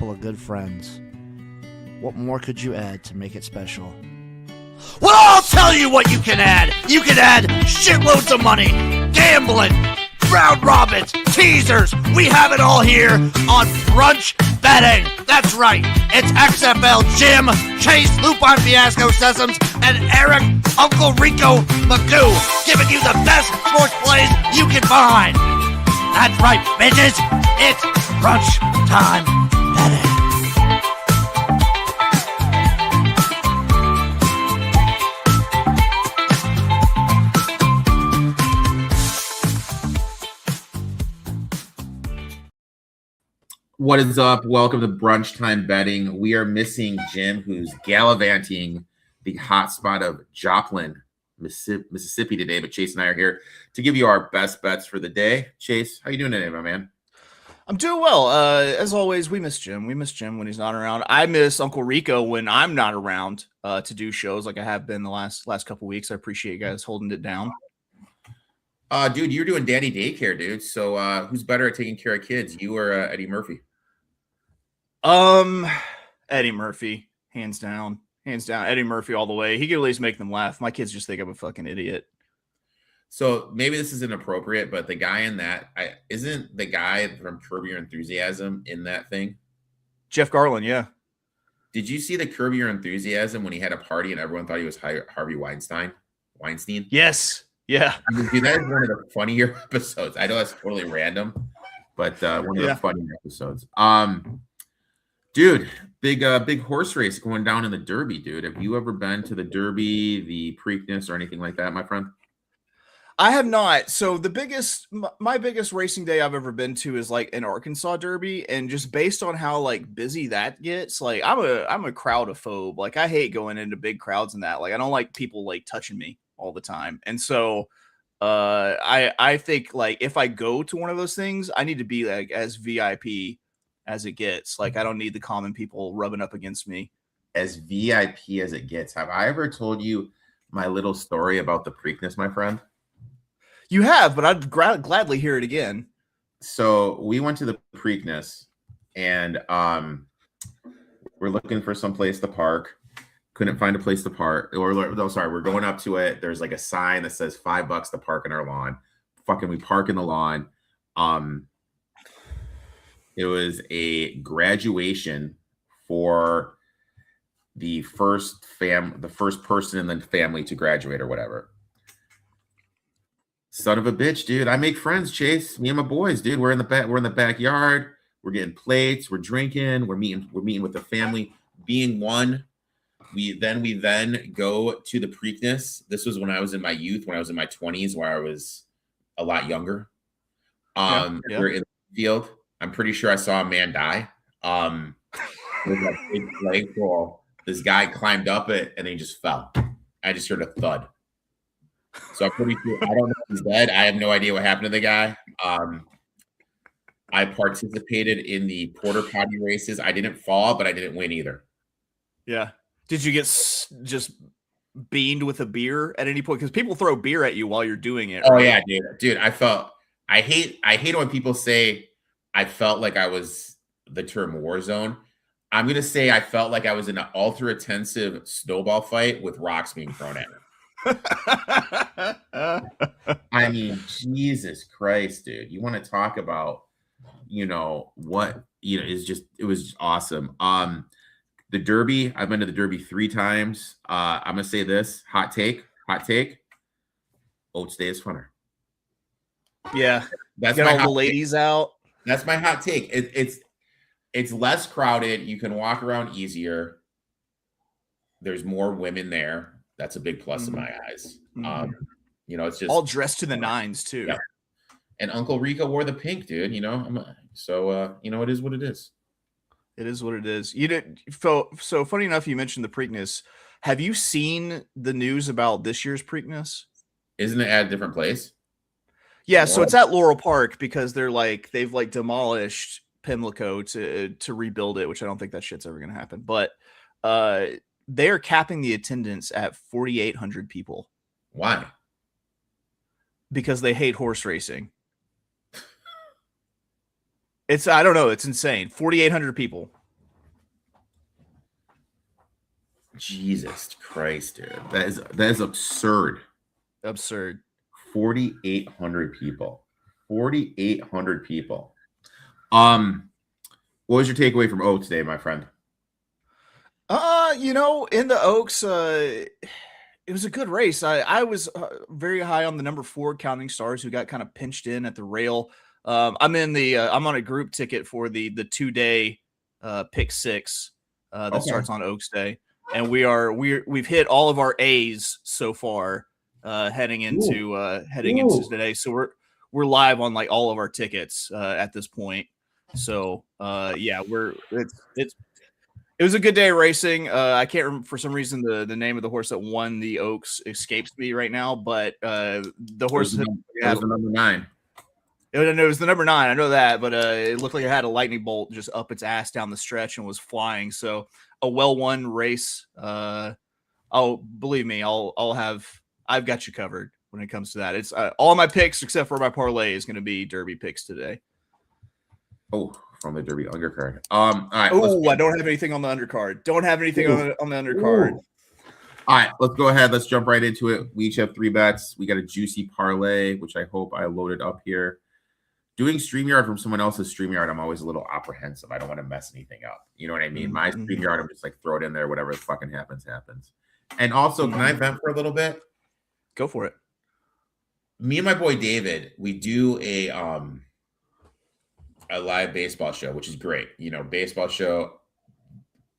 couple of good friends. What more could you add to make it special? Well, I'll tell you what you can add. You can add shitloads of money, gambling, round robins, teasers. We have it all here on Brunch Betting. That's right. It's XFL Jim, Chase, Lupin Fiasco Sessions, and Erik Uncle Rico Magoo giving you the best sports plays you can find. That's right, bitches. It's Brunch Time Betting. What is up? Welcome to Brunch Time Betting. We are missing Jim, who's gallivanting the hotspot of Joplin, Mississippi today. But Chase and I are here to give you our best bets for the day. Chase, how you doing today, my man? I'm doing well. As always, we miss Jim. We miss Jim when he's not around. I miss Uncle Rico when I'm not around to do shows like I have been the last couple weeks. I appreciate you guys holding it down. Dude, you're doing daddy daycare, dude. So who's better at taking care of kids, you or Eddie Murphy? Eddie Murphy, hands down. Eddie Murphy all the way. He can at least make them laugh. My kids just think I'm a fucking idiot. So maybe this is inappropriate, but the guy in that isn't the guy from Curb Your Enthusiasm in that thing? Jeff Garland, yeah. Did you see the Curb Your Enthusiasm when he had a party and everyone thought he was Harvey Weinstein? Yes. Yeah. I mean, dude, that is one of the funnier episodes. I know that's totally random, but one of the funnier episodes. Dude, big horse race going down in the Derby, dude. Have you ever been to the Derby, the Preakness, or anything like that, my friend? I have not. So my biggest racing day I've ever been to is like an Arkansas Derby, and just based on how like busy that gets, like I'm a crowdophobe. Like I hate going into big crowds and that. Like I don't like people like touching me all the time. And so I think like if I go to one of those things, I need to be like as VIP as it gets. Like I don't need the common people rubbing up against me. As VIP as it gets. Have I ever told you my little story about the Preakness, my friend? You have, but I'd gladly hear it again. So we went to the Preakness and we're looking for some place to park. Couldn't find a place to park. We're going up to it. There's like a sign that says $5 to park in our lawn. Fucking we park in the lawn. It was a graduation for the first person in the family to graduate or whatever. Son of a bitch, dude. I make friends, Chase. Me and my boys, dude. We're in the backyard. We're getting plates. We're drinking. We're meeting with the family. Being one, we then go to the Preakness. This was when I was in my youth, when I was in my 20s, where I was a lot younger. We're in the field. I'm pretty sure I saw a man die. With a big flagpole. This guy climbed up it and he just fell. I just heard a thud. So I'm pretty sure, I don't know if he's dead. I have no idea what happened to the guy. I participated in the porta potty races. I didn't fall, but I didn't win either. Yeah. Did you get just beamed with a beer at any point? Because people throw beer at you while you're doing it. Oh right? Yeah, dude. I hate when people say I felt like I was the term war zone. I'm gonna say I felt like I was in an ultra-intensive snowball fight with rocks being thrown at me. I mean, Jesus Christ, dude. You want to talk about, what, it was awesome. The Derby, I've been to the Derby 3 times. I'm going to say this, hot take. Oats Day is funner. Yeah. That's Get all the ladies out. That's my hot take. It's less crowded. You can walk around easier. There's more women there. That's a big plus in my eyes. It's just all dressed to the nines too. Yeah. And Uncle Rico wore the pink, dude. It is what it is. It is what it is. So funny enough, you mentioned the Preakness. Have you seen the news about this year's Preakness? Isn't it at a different place? Yeah, so it's at Laurel Park because they've demolished Pimlico to rebuild it, which I don't think that shit's ever gonna happen. But they're capping the attendance at 4,800 people. Why? Because they hate horse racing. I don't know. It's insane. 4,800 people. Jesus Christ, dude. That is absurd. Absurd. 4,800 people. 4,800 people. What was your takeaway from Oaks today, my friend? In the Oaks, it was a good race. I was very high on the number 4 Counting Stars, who got kind of pinched in at the rail. I'm on a group ticket for the 2-day pick 6 that starts on Oaks Day, and we've hit all of our A's so far heading into today. So we're live on like all of our tickets at this point. So it was a good day of racing. I can't remember, for some reason, the name of the horse that won the Oaks escapes me right now, but the horse was the number 9. It was the number 9. I know that, but it looked like it had a lightning bolt just up its ass down the stretch and was flying. So a well-won race. Believe me, I've got you covered when it comes to that. It's all my picks except for my parlay is going to be Derby picks today. Oh, from the Derby undercard. All right. I don't have anything on the undercard. Don't have anything on the undercard. All right, let's go ahead. Let's jump right into it. We each have 3 bets. We got a juicy parlay, which I hope I loaded up here. Doing StreamYard from someone else's StreamYard, I'm always a little apprehensive. I don't want to mess anything up. You know what I mean? My StreamYard, I'm just like, throw it in there. Whatever fucking happens. And also, can I vent for a little bit? Go for it. Me and my boy David, we do a live baseball show, which is great. You know, baseball show.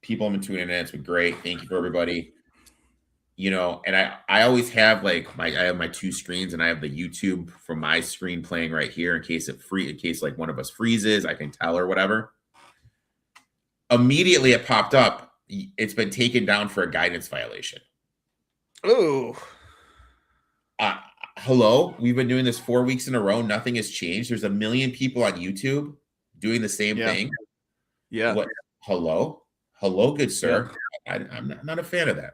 People have been tuning in. It's been great. Thank you for everybody. You know, and I always have I have my 2 screens, and I have the YouTube from my screen playing right here in case like one of us freezes, I can tell or whatever. Immediately it popped up. It's been taken down for a guidance violation. Oh. Hello? We've been doing this 4 weeks in a row. Nothing has changed. There's 1 million people on YouTube doing the same thing. Yeah. What? Hello, good sir. Yeah. I'm not a fan of that.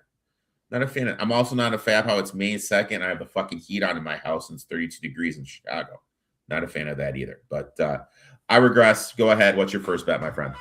Not a fan of. I'm also not a fan of how it's May 2nd. I have the fucking heat on in my house and it's 32 degrees in Chicago. Not a fan of that either. But I regress. Go ahead. What's your first bet, my friend?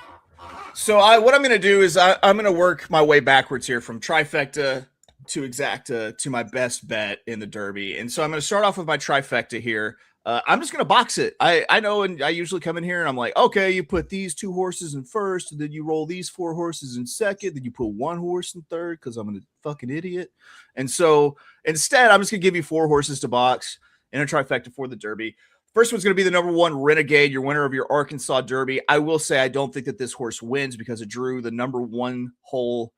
So what I'm going to do is I'm going to work my way backwards here from trifecta to exacta to my best bet in the Derby. And so I'm going to start off with my trifecta here. I'm just going to box it. I know, and I usually come in here and I'm like, okay, you put these 2 horses in first, and then you roll these 4 horses in second, then you put 1 horse in third because I'm a fucking idiot. And so instead, I'm just going to give you 4 horses to box in a trifecta for the Derby. First one's going to be the number 1 Renegade, your winner of your Arkansas Derby. I will say I don't think that this horse wins because it drew the number 1 hole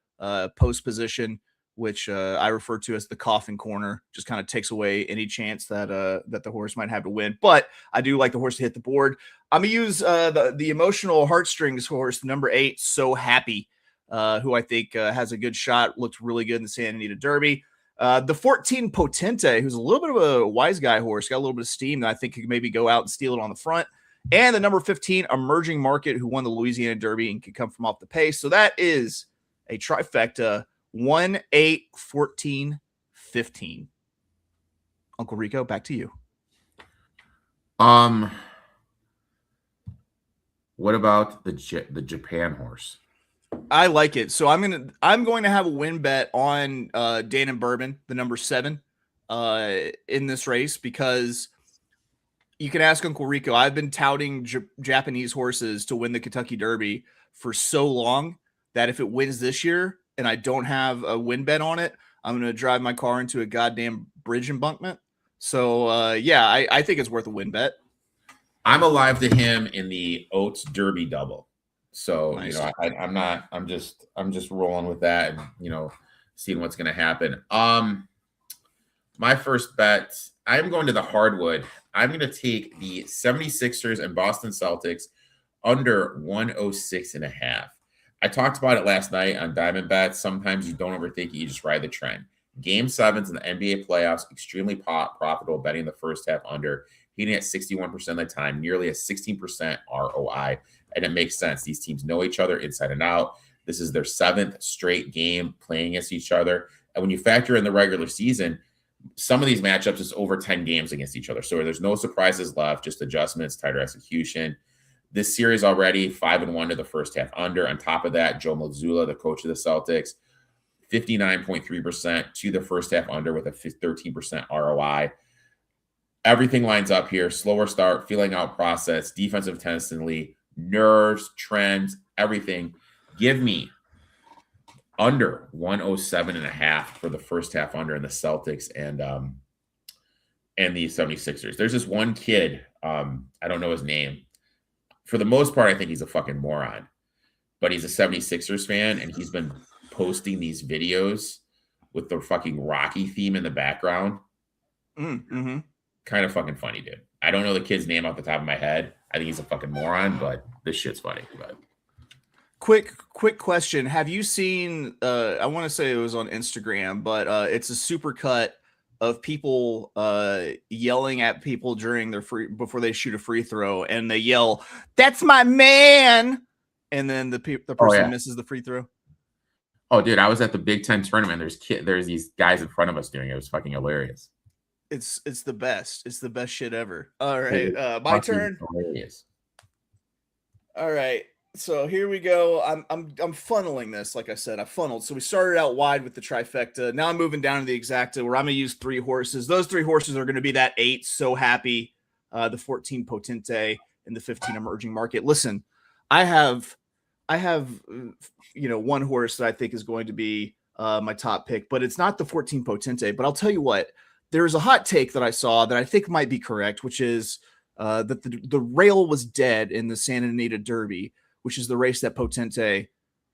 post position, which I refer to as the coffin corner. Just kind of takes away any chance that the horse might have to win. But I do like the horse to hit the board. I'm going to use the emotional heartstrings horse, the number 8, So Happy, who I think has a good shot, looked really good in the Santa Anita Derby. The 14 Potente, who's a little bit of a wise guy horse, got a little bit of steam that I think could maybe go out and steal it on the front. And the number 15, Emerging Market, who won the Louisiana Derby and could come from off the pace. So that is a trifecta. 1, 8, 14, 15. Uncle Rico, back to you. What about the Japan horse? I like it. So I'm going to have a win bet on Dan and Bourbon, the number 7, in this race, because you can ask Uncle Rico. I've been touting Japanese horses to win the Kentucky Derby for so long that if it wins this year and I don't have a win bet on it, I'm going to drive my car into a goddamn bridge embankment. So, I think it's worth a win bet. I'm alive to him in the Oats Derby double. So, nice. You know, I'm just rolling with that and, you know, seeing what's going to happen. My first bet, I'm going to the hardwood. I'm going to take the 76ers and Boston Celtics under 106.5. I talked about it last night on Diamond Bets. Sometimes you don't overthink it. You just ride the trend. Game 7s in the NBA playoffs, extremely profitable betting the first half under, hitting at 61% of the time, nearly a 16% ROI. And it makes sense. These teams know each other inside and out. This is their 7th straight game playing against each other. And when you factor in the regular season, some of these matchups is over 10 games against each other. So there's no surprises left, just adjustments, tighter execution. This series already 5-1 to the first half under. On top of that, Joe Mazzulla, the coach of the Celtics, 59.3% to the first half under with a 13% ROI. Everything lines up here. Slower start, feeling out process, defensive tendency, nerves, trends, everything. Give me under 107.5 for the first half under in the Celtics and the 76ers. There's this one kid, I don't know his name. For the most part, I think he's a fucking moron. But he's a 76ers fan, and he's been posting these videos with the fucking Rocky theme in the background. Mm-hmm. Kind of fucking funny, dude. I don't know the kid's name off the top of my head. I think he's a fucking moron, but this shit's funny. But Quick question. Have you seen, I want to say it was on Instagram, but it's a super cut of people yelling at people during their before they shoot a free throw, and they yell, "That's my man!" And then the person misses the free throw. Oh, dude, I was at the Big Ten tournament. There's these guys in front of us doing it. It was fucking hilarious. It's the best. It's the best shit ever. All right, my turn. Hilarious. All right, so here we go. I'm funneling this. Like I said, I funneled. So we started out wide with the trifecta. Now I'm moving down to the exacta, where I'm gonna use 3 horses. Those 3 horses are gonna be that 8 So Happy, the 14 Potente, and the 15 Emerging Market. Listen, I have one horse that I think is going to be my top pick, but it's not the 14 Potente. But I'll tell you what. There's a hot take that I saw that I think might be correct, which is that the rail was dead in the Santa Anita Derby, which is the race that Potente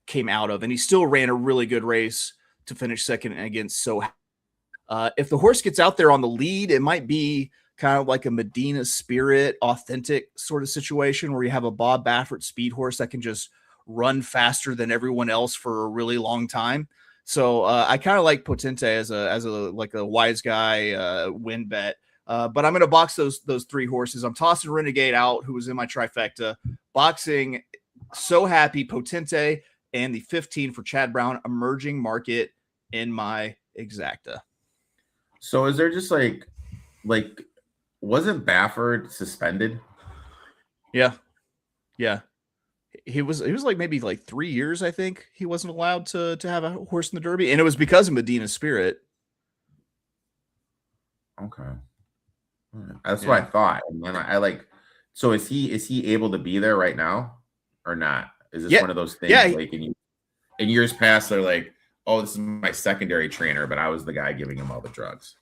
came out of. And he still ran a really good race to finish second against So. If the horse gets out there on the lead, it might be kind of like a Medina Spirit authentic sort of situation where you have a Bob Baffert speed horse that can just run faster than everyone else for a really long time. So I kind of like Potente as a like a wise guy win bet. But I'm going to box those 3 horses. I'm tossing Renegade out, who was in my trifecta, boxing So Happy, Potente, and the 15 for Chad Brown Emerging Market in my exacta. So is there just like wasn't Baffert suspended? Yeah. He was like maybe like 3 years, I think. He wasn't allowed to have a horse in the Derby, and it was because of Medina Spirit. Okay. That's what I thought. And then I like, so is he able to be there right now or not? Is this one of those things like in years past, they're like, oh, this is my secondary trainer, but I was the guy giving him all the drugs.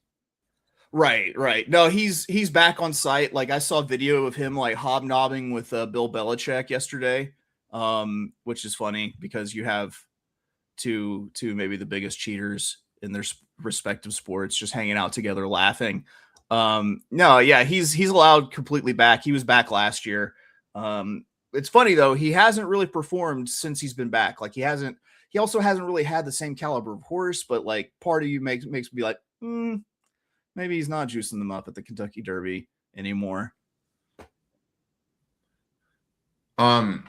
Right. No, he's back on site. Like I saw a video of him like hobnobbing with Bill Belichick yesterday, which is funny because you have two maybe the biggest cheaters in their respective sports just hanging out together laughing. No, yeah, he's allowed completely back. He was back last year. It's funny though, he hasn't really performed since he's been back. Like he also hasn't really had the same caliber of horse, but like part of you makes me be like, maybe he's not juicing them up at the Kentucky Derby anymore. What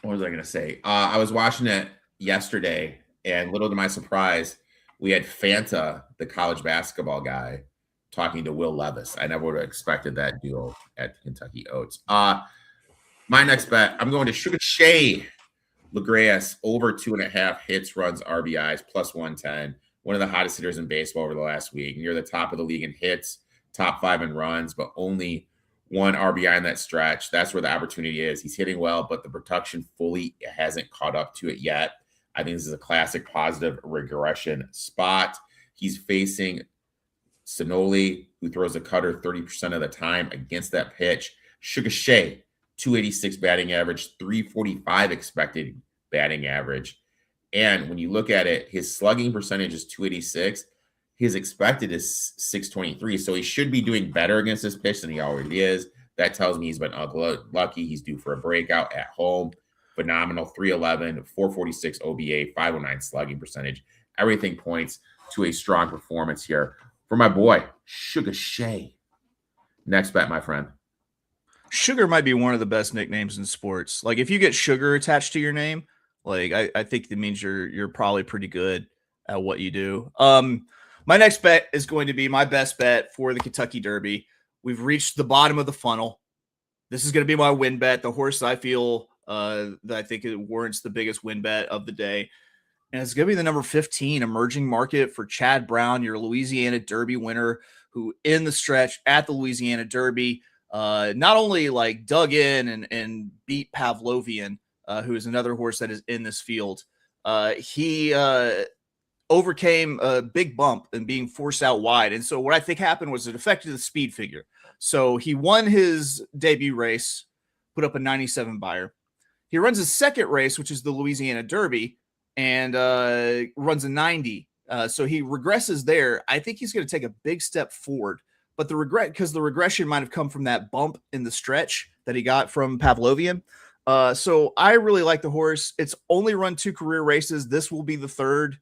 was I going to say? I was watching it yesterday, and little to my surprise, we had Fanta, the college basketball guy, talking to Will Levis. I never would have expected that duo at Kentucky Oats. My next bet, I'm going to Sugar Shea LaGreas over 2.5 hits, runs, RBIs, plus 110. One of the hottest hitters in baseball over the last week. Near the top of the league in hits, top 5 in runs, but only 1 RBI in that stretch. That's where the opportunity is. He's hitting well, but the production fully hasn't caught up to it yet. I think this is a classic positive regression spot. He's facing Sinoli, who throws a cutter 30% of the time against that pitch. Sugar Shea, 286 batting average, 345 expected batting average. And when you look at it, his slugging percentage is 286. His expected is 623. So he should be doing better against this pitch than he already is. That tells me he's been lucky. He's due for a breakout at home. Phenomenal. 311, 446 OBA, 509 slugging percentage. Everything points to a strong performance here for my boy, Sugar Shea. Next bet, my friend. Sugar might be one of the best nicknames in sports. Like if you get Sugar attached to your name, like I think that means you're probably pretty good at what you do. My next bet is going to be my best bet for the Kentucky Derby. We've reached the bottom of the funnel. This is going to be my win bet. The horse I feel that I think it warrants the biggest win bet of the day. And it's going to be the number 15 emerging market for Chad Brown, your Louisiana Derby winner, who in the stretch at the Louisiana Derby, not only like dug in and beat Pavlovian, who is another horse that is in this field. He overcame a big bump and being forced out wide. And so what I think happened was it affected the speed figure. So he won his debut race, put up a 97 buyer. He runs his second race, which is the Louisiana Derby, and runs a 90. So he regresses there. I think he's going to take a big step forward. But the regression might have come from that bump in the stretch that he got from Pavlovian. So I really like the horse. It's only run 2 career races. This will be the third.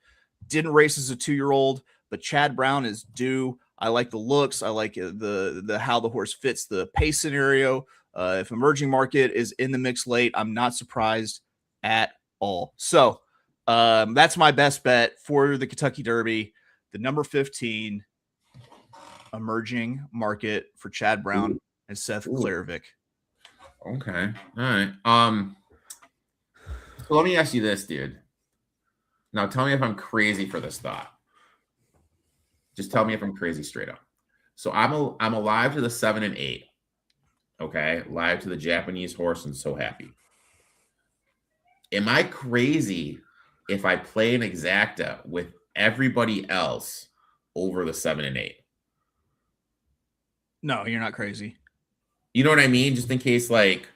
Didn't race as a 2-year-old, but Chad Brown is due. I like the looks. I like the how the horse fits the pace scenario. If emerging market is in the mix late, I'm not surprised at all. So that's my best bet for the Kentucky Derby. The number 15 emerging market for Chad Brown and Seth Klarevic. Okay. All right. So let me ask you this, dude. Now tell me if I'm crazy for this thought. Just tell me if I'm crazy straight up. So I'm alive to the 7 and 8. Okay, live to the Japanese horse and So Happy. Am I crazy if I play an exacta with everybody else over the 7 and 8? No, you're not crazy. You know what I mean? Just in case, like,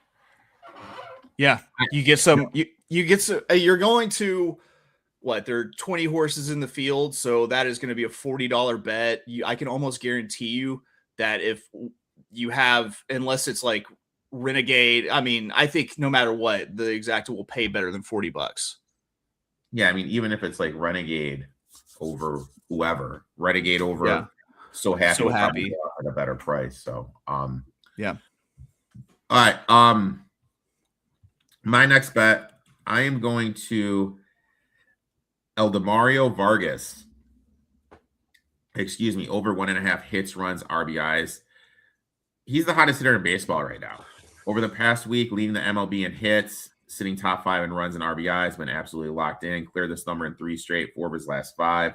yeah, you get some. You get some. You're going to what? There are 20 horses in the field, so that is going to be a $40 bet. I can almost guarantee you that if you have, unless it's like Renegade, I mean, I think no matter what, the exacta will pay better than $40. Yeah, I mean, even if it's like Renegade over whoever, Renegade over So Happy at a better price. So, yeah. All right. My next bet, I am going to Eldemario Vargas. Excuse me, over 1.5 hits, runs, RBIs. He's the hottest hitter in baseball right now. Over the past week, leading the MLB in hits, sitting top 5 in runs and RBIs, been absolutely locked in. Cleared this number in 3 straight, 4 of his last 5.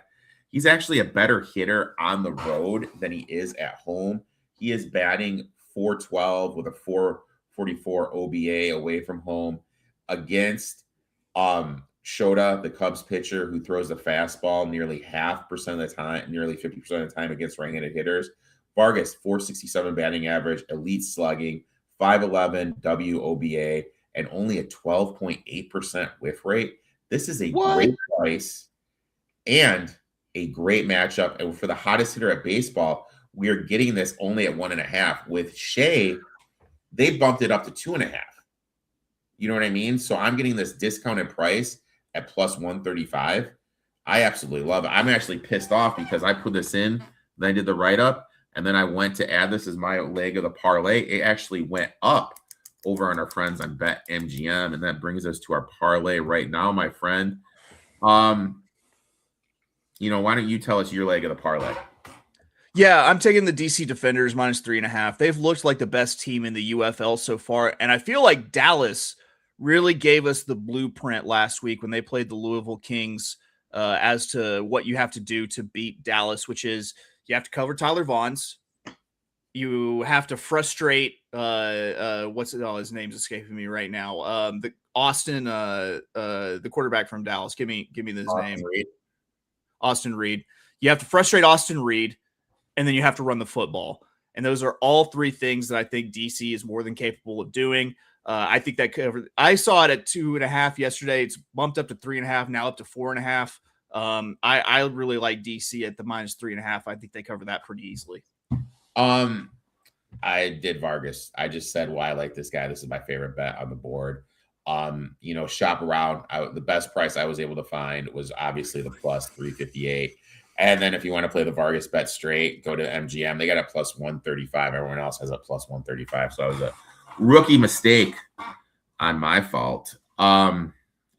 He's actually a better hitter on the road than he is at home. He is batting .412 with a .444 OBA away from home against Shota, the Cubs pitcher, who throws the fastball nearly 50% of the time, nearly 50% of the time against right-handed hitters. Vargas, .467 batting average, elite slugging, 511 WOBA, and only a 12.8% whiff rate. This is a great price and a great matchup. And for the hottest hitter at baseball, we are getting this only at 1.5. With Shea, they bumped it up to 2.5. You know what I mean? So I'm getting this discounted price at plus 135. I absolutely love it. I'm actually pissed off because I put this in, then I did the write-up, and then I went to add this as my leg of the parlay. It actually went up over on our friends on BetMGM, and that brings us to our parlay right now, my friend. Why don't you tell us your leg of the parlay? Yeah, I'm taking the DC Defenders minus 3.5. They've looked like the best team in the UFL so far, and I feel like Dallas really gave us the blueprint last week when they played the Louisville Kings as to what you have to do to beat Dallas, which is you have to cover Tyler Vaughn's. You have to frustrate his name's escaping me right now. The Austin, the quarterback from Dallas. Give me his name. Austin Reed. You have to frustrate Austin Reed, and then you have to run the football. And those are all 3 things that I think DC is more than capable of doing. I think that covered. I saw it at 2.5 yesterday. It's bumped up to 3.5, now up to 4.5. I really like DC at the minus 3.5. I think they cover that pretty easily. I did Vargas. I just said why I like this guy. This is my favorite bet on the board. Shop around. The best price I was able to find was obviously the plus 358. And then if you want to play the Vargas bet straight, go to MGM. They got a plus 135. Everyone else has a plus 135. So that was a rookie mistake on my fault. God,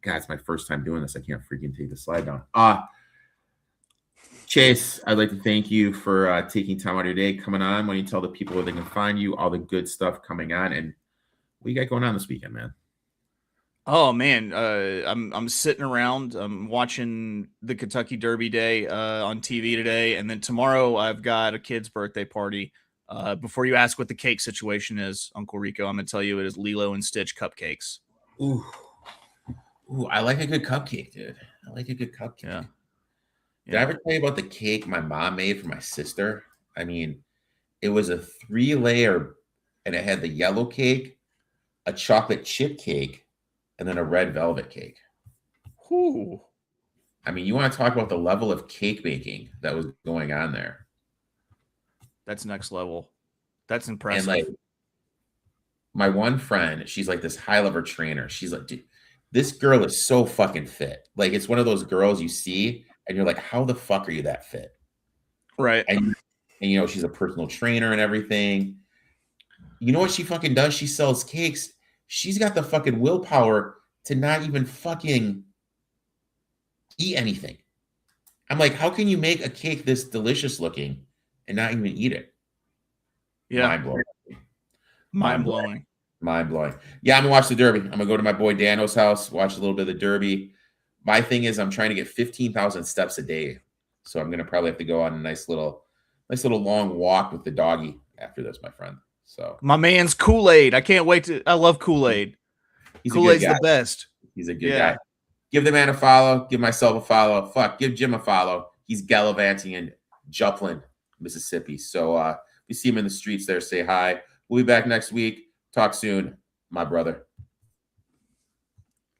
it's my first time doing this. I can't freaking take the slide down. Chase, I'd like to thank you for taking time out of your day, coming on. When you tell the people where they can find you, all the good stuff coming on, and what you got going on this weekend, man? Oh man, I'm sitting around. I'm watching the Kentucky Derby Day on TV today, and then tomorrow I've got a kid's birthday party. Before you ask what the cake situation is, Uncle Rico, I'm gonna tell you it is Lilo and Stitch cupcakes. Ooh, ooh, I like a good cupcake, dude. I like a good cupcake. Yeah. Did I ever tell you about the cake my mom made for my sister? I mean, it was a 3-layer, and it had the yellow cake, a chocolate chip cake, and then a red velvet cake. Whew. I mean, you want to talk about the level of cake baking that was going on there. That's next level. That's impressive. And like my one friend, she's like this high level trainer. She's like, dude, this girl is so fucking fit. Like it's one of those girls you see and you're like, how the fuck are you that fit? Right. And you know, she's a personal trainer and everything. You know what she fucking does? She sells cakes. She's got the fucking willpower to not even fucking eat anything. I'm like, how can you make a cake this delicious looking and not even eat it? Yeah. Mind blowing. Mind blowing. Mind blowing. Yeah, I'm gonna watch the Derby. I'm gonna go to my boy Dano's house, watch a little bit of the Derby. My thing is, I'm trying to get 15,000 steps a day, so I'm gonna probably have to go on a nice little long walk with the doggy after this, my friend. So My man's Kool-Aid. I can't wait to. I love Kool-Aid. he's Kool-Aid's a good guy. the best. He's a good guy. Give the man a follow. Give myself a follow. Fuck, give Jim a follow. He's gallivanting in Joplin, Mississippi. So if you see him in the streets there, say hi. We'll be back next week. Talk soon, my brother.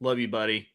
Love you, buddy.